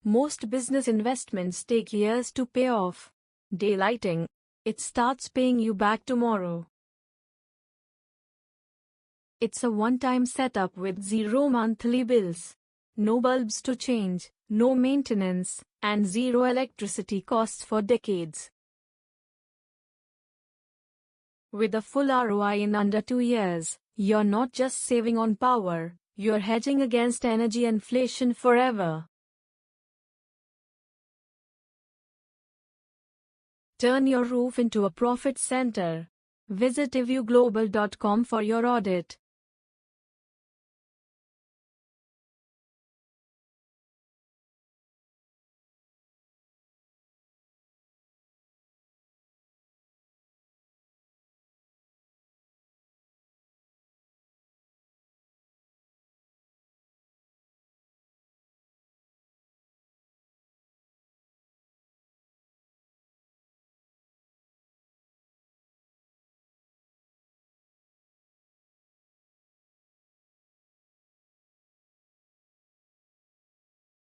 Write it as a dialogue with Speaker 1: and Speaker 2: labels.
Speaker 1: Most business investments take years to pay off. Daylighting, it starts paying you back tomorrow. It's a one-time setup with zero monthly bills, no bulbs to change, no maintenance, and zero electricity costs for decades. With a full ROI in under 2 years, you're not just saving on power, you're hedging against energy inflation forever. Turn your roof into a profit center. Visit eviewglobal.com for your audit.